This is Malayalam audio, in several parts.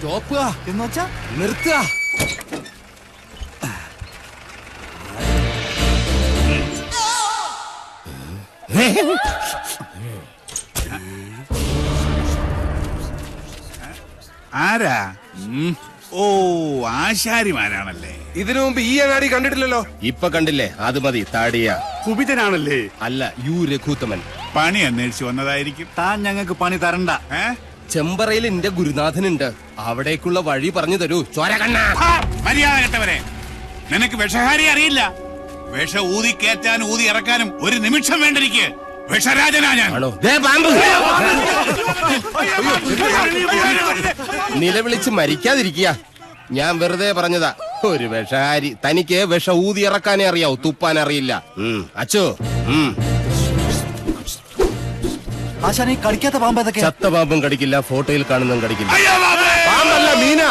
സ്റ്റോപ്പ് എന്ന് വെച്ചാ നിർത്തുക. ആരാ? ഓ, ആശാരിമാരാണല്ലേ. ഇതിനു മുമ്പ് ഈ അങ്ങാടി കണ്ടിട്ടില്ലല്ലോ. ഇപ്പൊ കണ്ടില്ലേ? അത് മതി. താടിയ കുപിതനാണല്ലേ? അല്ല, യു രഘുത്തമൻ. പണി അന്വേഷിച്ചു വന്നതായിരിക്കും. താൻ ഞങ്ങൾക്ക് പണി തരണ്ട. ചെമ്പറയിൽ എന്റെ ഗുരുനാഥനുണ്ട്. അവിടേക്കുള്ള വഴി പറഞ്ഞു തരൂ. ചോരകണ്ണ മര്യാദ കെട്ടവരെ, നിനക്ക് വിഷഹാരി അറിയില്ല. വിഷ ഊതി കയറ്റാനും ഊതി ഇറക്കാനും ഒരു നിമിഷം വേണ്ടിരിക്കെ. വിഷരാജനാ ഞാൻ. നിലവിളിച്ച് മരിക്കാതിരിക്കുക. ഞാൻ വെറുതെ പറഞ്ഞതാ. ഒരു വിഷഹാരി. തനിക്ക് വിഷ ഊതി ഇറക്കാനേ അറിയാവൂ, തുപ്പാൻ അറിയില്ല. അച്ചോ, ആശാനെ കളിക്കാത്ത പാമ്പ് ഏതൊക്കെ? ചത്ത പാമ്പും കടിക്കില്ല, ഫോട്ടോയിൽ കാണുന്നതും കടിക്കില്ല. പാമ്പല്ല, മീന.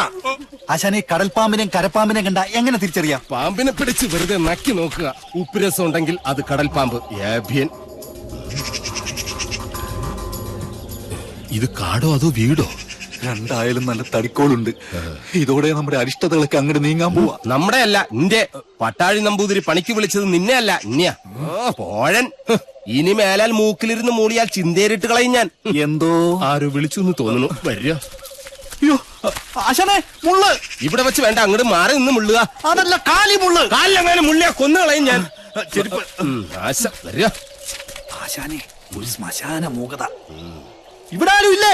ആശാനെ കടൽ പാമ്പിനെയും കരപ്പാമ്പിനെയും കണ്ട എങ്ങനെ തിരിച്ചറിയാം? പാമ്പിനെ പിടിച്ച് വെറുതെ നക്കി നോക്കുക. ഉപ്പുരസം ഉണ്ടെങ്കിൽ അത് കടൽ പാമ്പ്. ഏഭ്യൻ. ഇത് കാടോ അതോ വീടോ? രണ്ടായാലും നല്ല തടിക്കോളുണ്ട്. ഇതോടെ നമ്മുടെ അരിഷ്ടതകളൊക്കെ അങ്ങോട്ട് നീങ്ങാൻ പോവാ. നമ്മുടെ അല്ല, നിന്റെ പട്ടാഴി നമ്പൂതിരി പണിക്ക് വിളിച്ചത് നിന്നെ അല്ല, ഇന്നെയാ. പോഴൻ. ഇനി മേലാൽ മൂക്കിലിരുന്ന് മൂളിയാൽ ചിന്തേരിട്ട് കളയും ഞാൻ. എന്തോ ആരോ വിളിച്ചു എന്ന് തോന്നുന്നു. വരിക. അയ്യോ ആശാനെ, മുള്ള് ഇവിടെ വെച്ച് വേണ്ട, അങ്ങോട്ട് മാറി നിന്ന് മുള്ളുക. അതല്ല, കാലി മുള്ള്. കാലിലങ്ങനെ മുള്ളിയാ കൊന്നു കളയും ഞാൻ. ആശ വരിക. ആശാനെ, ഒരു ശ്മശാന മൂകത. ഇവിടെ ആരും ഇല്ലേ?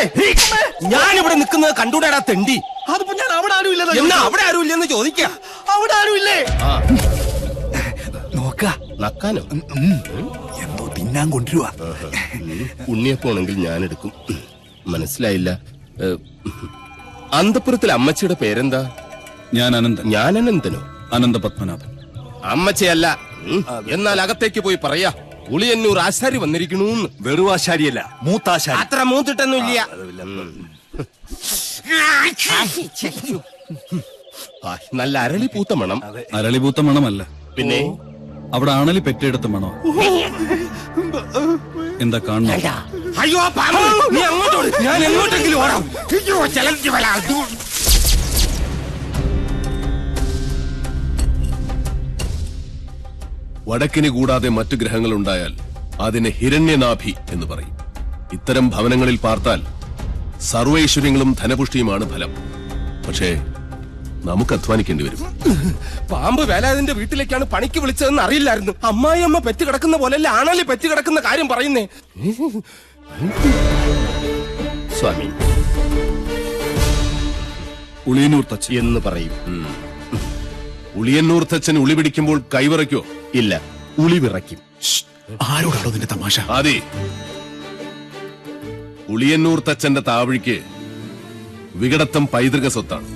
ഞാനിവിടെ നിൽക്കുന്നത് കണ്ടൂടാടാ തെണ്ടി. അതിപ്പോ ഞാൻ അവിടെ ആരും ഇല്ല. എന്നാ അവിടെ ആരും ഇല്ലെന്ന് ചോദിക്കാം. അവിടെ ആരും ഇല്ലേ? നോക്ക നക്കാനോ? എന്തോ തിന്നാൻ കൊണ്ടുവരുവാ. ഉണ്ണിയപ്പോണെങ്കിൽ ഞാൻ എടുക്കും. മനസ്സിലായില്ല. അന്തപുരത്തിൽ അമ്മച്ചിയുടെ പേരെന്താ? ഞാൻ അനന്തൻ. ഞാൻ അനന്തനോ? അനന്ത പത്മനാഭൻ. അമ്മച്ചയല്ല. എന്നാൽ അകത്തേക്ക് പോയി പറയാ, ഉളിയന്നൂർ ആശാരി വന്നിരിക്കണൂന്ന്. വെറും ആശാരിയല്ല, മൂത്താശാരി. അത്ര മൂത്തിട്ടൊന്നുമില്ല. നല്ല അരളി പൂത്ത മണം. അരളിപൂത്ത മണമല്ല, പിന്നെ അവിടെ ആണലി പെറ്റെടുത്ത മണോ. എന്താ കാണുന്നു? അയ്യോ പാമ്പ്, നീ അങ്ങോട്ടോട്, ഞാൻ എങ്ങോട്ടെങ്കിലും ഓടാം. വടക്കിന് കൂടാതെ മറ്റു ഗ്രഹങ്ങൾ ഉണ്ടായാൽ അതിനെ ഹിരണ്യനാഭി എന്ന് പറയും. ഇത്തരം ഭവനങ്ങളിൽ പാർത്താൽ സർവൈശ്വര്യങ്ങളും ധനപുഷ്ടിയുമാണ് ഫലം. പക്ഷേ നമുക്ക് അധ്വാനിക്കേണ്ടി വരും. പാമ്പ് വേലാതിന്റെ വീട്ടിലേക്കാണ് പണിക്ക് വിളിച്ചതെന്ന് അറിയില്ലായിരുന്നു. അമ്മായി അമ്മ പെറ്റ് കിടക്കുന്ന പോലെയല്ല ആണല്ലേ പെറ്റ് കിടക്കുന്ന കാര്യം പറയുന്നേ. സ്വാമി, ഉളിയന്നൂർ തച്ചൻ എന്ന് പറയും. ഉളിയന്നൂർ തച്ചൻ ഉളി പിടിക്കുമ്പോൾ കൈവിറയ്ക്കോ? ഇല്ല, ഉളി വിറയ്ക്കും. ആരോടാണോ നിന്റെ തമാശ? അതെ, ഉളിയന്നൂർ തച്ചന്റെ താവഴിക്ക് വികടത്തം പൈതൃക സ്വത്താണ്.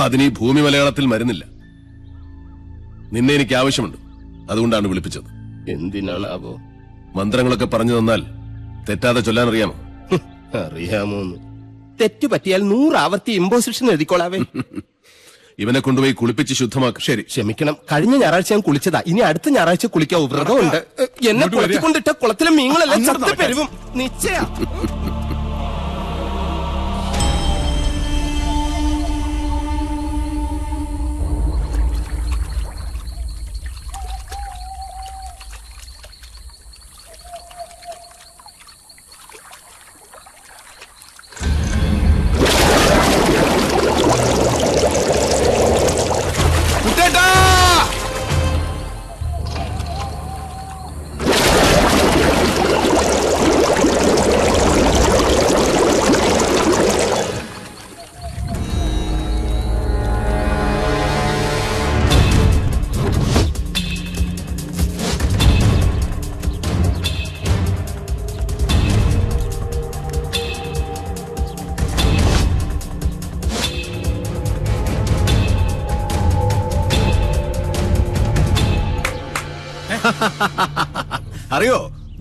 അതിന് ഈ ഭൂമി മലയാളത്തിൽ മരുന്നില്ല. നിന്നെ എനിക്ക് ആവശ്യമുണ്ട്, അതുകൊണ്ടാണ് വിളിപ്പിച്ചത്. എന്തിനാണാവോ? മന്ത്രങ്ങളൊക്കെ പറഞ്ഞു തന്നാൽ തെറ്റാതെ ചൊല്ലാൻ അറിയാമോ? അറിയാമോന്ന്? തെറ്റു പറ്റിയാൽ 100 ആവർത്തി ഇമ്പോസിഷൻ എഴുതിക്കോളാവേ. ഇവനെ കൊണ്ടുപോയി കുളിപ്പിച്ച് ശുദ്ധമാക്കും. ശരി, ക്ഷമിക്കണം. കഴിഞ്ഞ ഞായറാഴ്ച ഞാൻ കുളിച്ചതാ. ഇനി അടുത്ത ഞായറാഴ്ച കുളിക്കാവൂ. വ്രതമുണ്ട്. എന്നെ കുളത്തിക്കൊണ്ടിട്ട കുളത്തിലെ മീനുകളെല്ലാം ചത്ത് പെരുവും. നിശ്ചയ. അറിയോ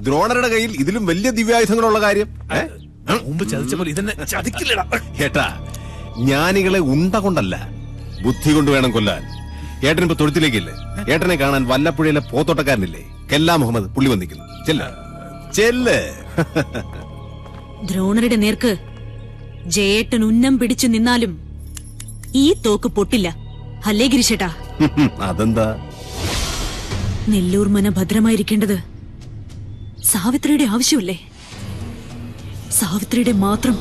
ദ്രോണരുടെ കയ്യിൽ ഇതിലും വലിയ ദിവ്യായുധങ്ങളുള്ള കാര്യം? മുമ്പ് ചതിച്ച പോലെ ഇതെന്നെ ചതിക്കില്ലടാ. ഏട്ടാ, ജ്ഞാനികളെ ഉണ്ട കൊണ്ടല്ല ബുദ്ധി കൊണ്ട് വേണം കൊല്ലാൻ. ഏട്ടനിപ്പോ തൊഴുത്തിലേക്കില്ലേ? ഏട്ടനെ കാണാൻ വല്ലപ്പുഴയിലെ പോത്തോട്ടക്കാരനില്ലേ കെല്ലാ മുഹമ്മദ്, പുള്ളി വന്നിരിക്കുന്നു. ചെല്ല്. ദ്രോണരുടെ നേർക്ക് ജയേട്ടൻ ഉന്നം പിടിച്ചു നിന്നാലും ഈ തോക്ക് പൊട്ടില്ല. അല്ലേ ഗിരിശേട്ടാ? അതെന്താ? നെല്ലൂർ മന ഭദ്രമായിരിക്കേണ്ടത് സാവിത്രിയുടെ ആവശ്യമല്ലേ? സാവിത്രിയുടെ മാത്രം.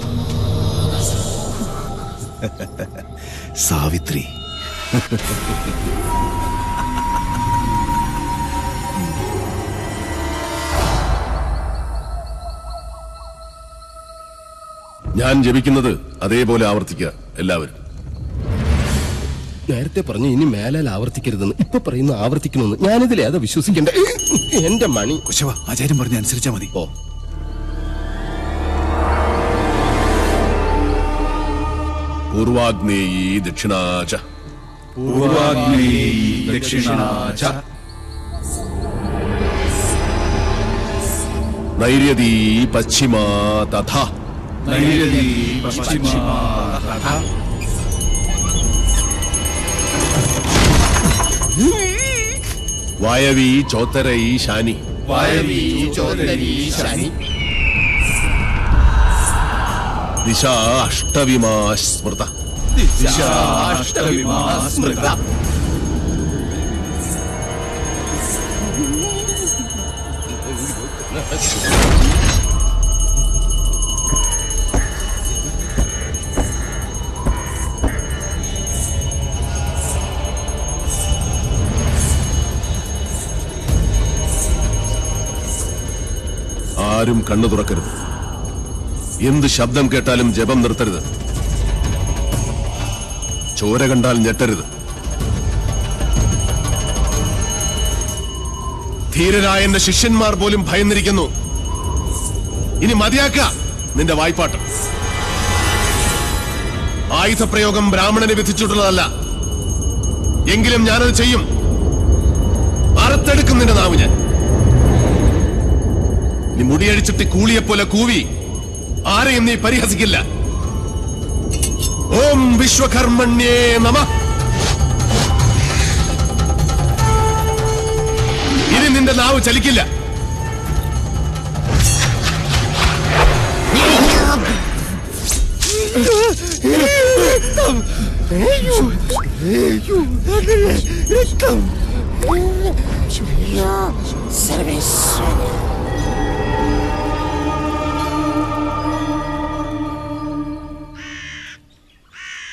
സാവിത്രി. ഞാൻ ജപിക്കുന്നത് അതേപോലെ ആവർത്തിക്കുക എല്ലാവരും. നേരത്തെ പറഞ്ഞു ഇനി മേലാൽ ആവർത്തിക്കരുതെന്ന്, ഇപ്പൊ പറയുന്ന ആവർത്തിക്കണമെന്ന്. ഞാനിതിലേതാ വിശ്വസിക്കണ്ടേ? എന്റെ മണി. കുശവ, ആചാര്യം പറഞ്ഞ അനുസരിച്ചാ മതി. ഓ, പൂർവാഗ്നേയീ ദക്ഷിണാച ദക്ഷിണാച നൈര്യതീ പശ്ചിമാ തഥാ നൈര്യതീ പശ്ചിമാ തഥാ വായവീ ചോത്തരൈ ശാനി വായവീ ചോത്തരീ ശനി ദിശാ അഷ്ടവിമാ സ്മൃത അഷ്ടവിമാ സ്മൃത. ആരും കണ്ണു തുറക്കരുത്. എന്ത് ശബ്ദം കേട്ടാലും ജപം നിർത്തരുത്. ചോര കണ്ടാൽ ഞെട്ടരുത്. ധീരരായ എന്റെ ശിഷ്യന്മാർ പോലും ഭയന്നിരിക്കുന്നു. ഇനി മതിയാക്ക നിന്റെ വായ്പാട്ട്. ആയുധപ്രയോഗം ബ്രാഹ്മണനെ വിധിച്ചിട്ടുള്ളതല്ല. എങ്കിലും ഞാനത് ചെയ്യും. അറുത്തെടുക്കും നിന്റെ നാവ് ഞാൻ. നീ മുടിയഴിച്ചിട്ട് കൂളിയെപ്പോലെ കൂവി ആരെയും നീ പരിഹസിക്കില്ല. ഓം വിശ്വകർമ്മണ്യേ നമഃ. ഇനി നിന്റെ നാവ് ചലിക്കില്ല.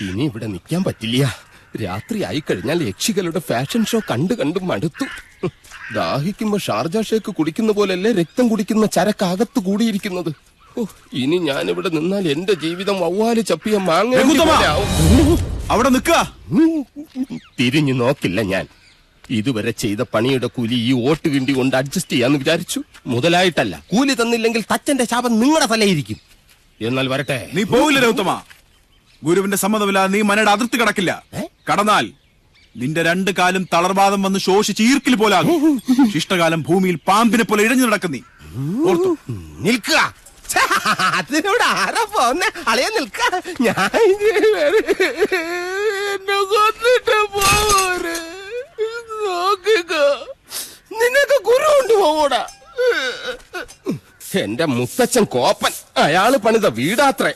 ഇനി ഇവിടെ നിൽക്കാൻ പറ്റില്ല. രാത്രി ആയി കഴിഞ്ഞാൽ യക്ഷികളുടെ ഫാഷൻ ഷോ കണ്ടു മടുത്തു. ദാഹിക്കുമ്പോ ഷാർജ ഷേക്ക് കുടിക്കുന്ന പോലല്ലേ രക്തം കുടിക്കുന്ന ചരക്കകത്ത് കൂടിയിരിക്കുന്നത്. ഇനി ഞാനിവിടെ നിന്നാൽ എന്റെ ജീവിതം വവ്വാല് ചപ്പിയ മാങ്ങ. അവിടെ നിൽക്ക. തിരിഞ്ഞു നോക്കില്ല ഞാൻ. ഇതുവരെ ചെയ്ത പണിയുടെ കൂലി ഈ ഓട്ട് കിണ്ടി കൊണ്ട് അഡ്ജസ്റ്റ് ചെയ്യാന്ന് വിചാരിച്ചു. മുതലായിട്ടല്ല. കൂലി തന്നില്ലെങ്കിൽ തച്ചന്റെ ശാപം നിങ്ങളുടെ തലയിരിക്കും. എന്നാൽ വരട്ടെ. നീ പോവില്ല രൗത്തമ. ഗുരുവിന്റെ സമ്മതമില്ലാതെ നീ മനയുടെ അതിർത്തി കടക്കില്ല. കടന്നാൽ നിന്റെ രണ്ടു കാലും തളർവാദം വന്ന് ശോഷിച്ച് ഈർക്കിൽ പോലാകും. ശിഷ്ടകാലം ഭൂമിയിൽ പാമ്പിനെ പോലെ ഇഴഞ്ഞു നടക്കും. നീ ഓർത്തു നിൽക്കുക. അതിനോട് ആരാ പോന്നെ? അളയെ നിൽക്ക. ഞാൻ എന്നെ കൊന്നിട്ട് പോവര്. നോക്കുക, നിനക്ക് ഗുരു കൊണ്ട് പോകൂടാ. എന്റെ മുത്തച്ഛൻ കോപ്പൻ. അയാള് പണിത വീടാത്രേ.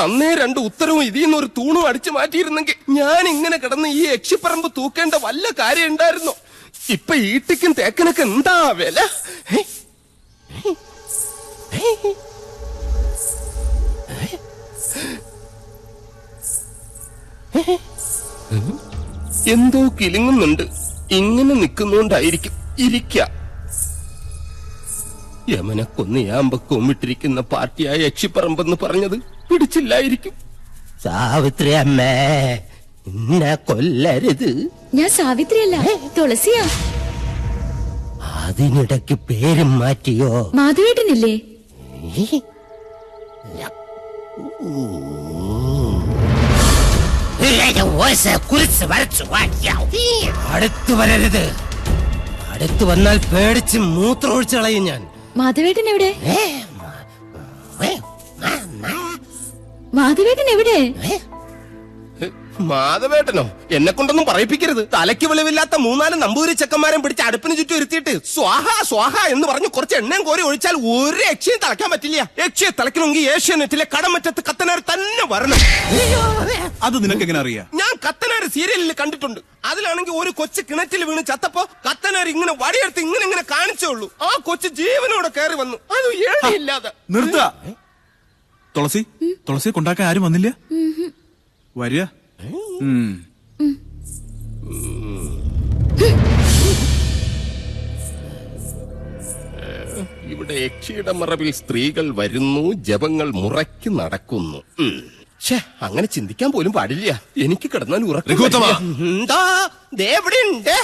അന്നേ രണ്ട് ഉത്തരവും ഇതിന്ന് ഒരു തൂണും അടിച്ചു മാറ്റിയിരുന്നെങ്കിൽ ഞാൻ ഇങ്ങനെ കിടന്ന് ഈ യക്ഷിപ്പറമ്പ് തൂക്കേണ്ട വല്ല കാര്യം ഉണ്ടായിരുന്നോ? ഇപ്പൊ ഈട്ടിക്കും തേക്കനൊക്കെ എന്താ വില? എന്തോ കിലുങ്ങുന്നുണ്ട്. ഇങ്ങനെ നിൽക്കുന്നോണ്ടായിരിക്കും. ഇരിക്ക. യമനെ കൊന്നയാമ്പ കൊമ്മിട്ടിരിക്കുന്ന പാർട്ടിയായ യക്ഷിപ്പറമ്പെന്ന് പറഞ്ഞത് പിടിച്ചില്ലായിരിക്കും. സാവിത്രി അമ്മേ, എന്നെ കൊല്ലരുത്. ഞാൻ സാവിത്രിയല്ല, തുളസിയാ. അതിനിടയ്ക്ക് പേരും മാറ്റിയോ? മാധവേട്ടനില്ലേ? അടുത്തു വരരുത്. അടുത്തു വന്നാൽ പേടിച്ച് മൂത്രമൊഴിച്ചു കളയും ഞാൻ. മാധവേട്ടൻ എവിടെ? മാധവേട്ടൻ എവിടെ? മാധവേട്ടനോ? എന്നെ കൊണ്ടൊന്നും പറയിപ്പിക്കരുത്. തലയ്ക്ക് വെളിവില്ലാത്ത 3-4 നമ്പൂരി ചെക്കന്മാരും പിടിച്ച് അടുപ്പിന് ചുറ്റും ഇരുത്തിയിട്ട് സ്വാഹ സ്വാഹ എന്ന് പറഞ്ഞ് കുറച്ച് എണ്ണയും കോരി ഒഴിച്ചാൽ ഒരു യക്ഷിയെ തളയ്ക്കാൻ പറ്റില്ല. യക്ഷിയെ തളയ്ക്കണമെങ്കിൽ ഏഷ്യാനെറ്റിലെ കടമറ്റത്ത് കത്തനാർ തന്നെ വരണം. അത് നിനക്ക് എങ്ങനെ അറിയാം? ഞാൻ കത്തനാര് സീരിയലിൽ കണ്ടിട്ടുണ്ട്. അതിലാണെങ്കിൽ ഒരു കൊച്ചു കിണറ്റിൽ വീണ് ചത്തപ്പോ കത്തനാര് ഇങ്ങനെ വടിയെടുത്ത് ഇങ്ങനെ ഇങ്ങനെ കാണിച്ചോളൂ. ആ കൊച്ചു ജീവനോടെ കയറി വന്നു. അത് ഏഴില്ലാതെ. നിർത്തുക. തുളസി കൊണ്ടാക്കാൻ ആരും വന്നില്ല? വരിക. ഇവിടെ യക്ഷിയുടെ മറവിൽ സ്ത്രീകൾ വരുന്നു, ജപങ്ങൾ മുറയ്ക്ക് നടക്കുന്നു. അങ്ങനെ ചിന്തിക്കാൻ പോലും പാടില്ല. എനിക്ക് കിടന്നാൽ ഉറക്കം. രഘുത്തമ. എന്താ? ദേ എവിടെ ഉണ്ട്?